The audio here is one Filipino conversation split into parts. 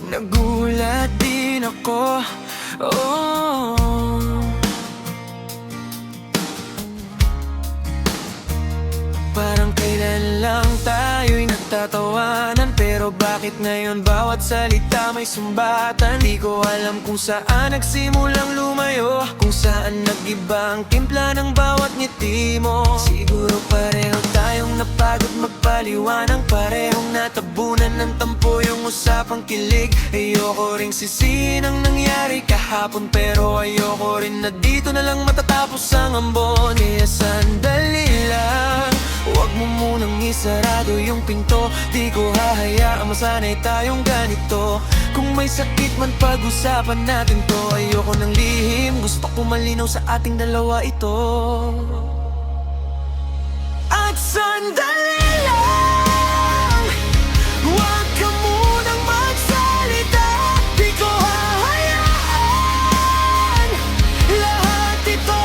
Nagulat din ako, oh. Parang kailan lang tayo'y nagtatawanan, pero bakit ngayon bawat salita may sumbatan? Di ko alam kung saan nagsimulang lumayo, kung saan nag-iba ang timpla ng bawat ngiti mo. Siguro pareho tayong napagod magpaliwanag, parehong natabunan ng tampo yung usapang kilig. Ayoko ring sisihin ang nangyari kahapon, pero ayoko rin na dito na lang matatapos ang ambon. Kaya sandali lang, huwag mo munang isarado yung pinto. Di ko hahayaang masanay tayong ganito. Kung may sakit man pag-usapan natin to. Ayoko ng lihim, gusto ko malinaw sa ating dalawa ito. At sandali lang, huwag ka munang magsalita. Di ko hahayaan lahat ito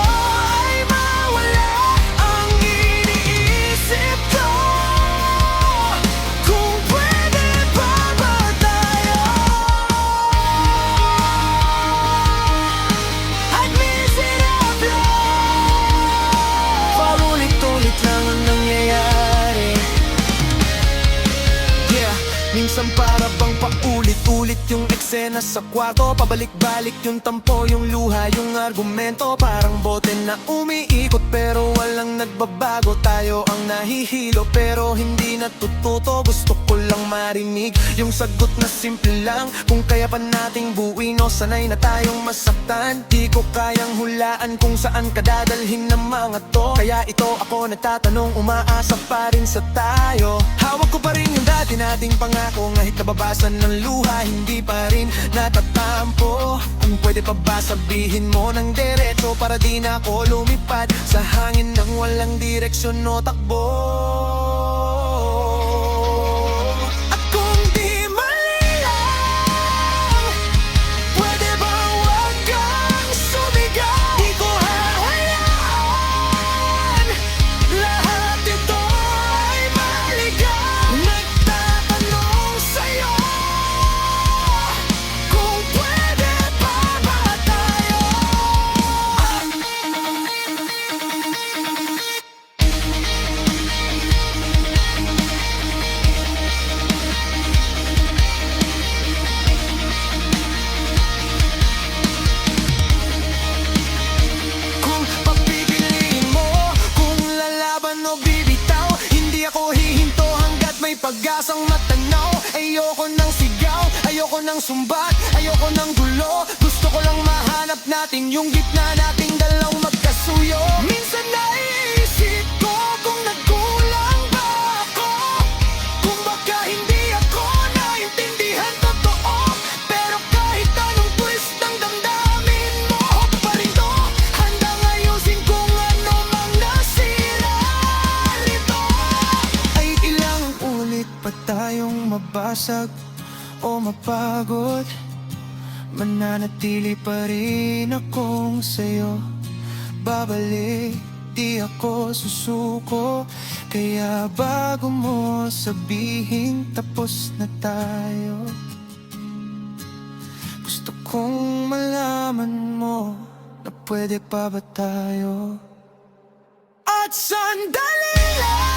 ay mawala. Ang iniisip ko, kung pwede pa ba tayo at miserable? Paulit-ulit lang ang nangyayari. Yeah, minsan para bang paulit-ulit yung eksena sa kwarto. Pabalik-balik yung tampo, yung luha, yung argumento. Parang bote na umiikot pero walang nagbabago. Tayo ang nahihilo pero hindi natututo. Gusto ko lang marinig yung sagot na simple lang. Kung kaya pa nating buuin o sanay na tayong masaktan. Di ko kayang hulaan kung saan ka dadalhin ng mga to. Kaya ito ako nagtatanong, umaasa pa rin sa tayo. Hawak ko pa rin yung dati nating pangako, kahit nababasan ng luha, hindi pa rin natatampo. Kung pwede pa ba sabihin mo ng diretso, para di na ako lumipad sa hangin ng walang direksyon o takbo. At kung di mali lang, pwede ba wag kang sumigaw? Di ko hahayaan lahat ito ay maligaw. Nagtatanong sa'yo, kung pwede pa ba tayo kung papipiliin mo, kung lalaban o bibitaw. Hindi ako hihinto hanggat may pag-asang matanaw. Ayoko ng sigaw, ayoko ng sumbat, ayoko ng gulo. Gusto ko lang mahanap natin yung gitna nating dalawang magkasuyo. Minsan naiisip ko kung nagkulang ba ako, kung baka hindi ako naintindihan totoo. Pero kahit anong twist ng damdamin mo, ako pa rin to. Handang ayusin kung ano mang nasira rito. Ay ilang ulit pa tayong mabasag o mapagod, mananatili pa rin akong sa'yo. Babalik, di ako susuko. Kaya bago mo sabihin tapos na tayo, gusto kong malaman mo na pwede pa ba tayo. At sandali lang,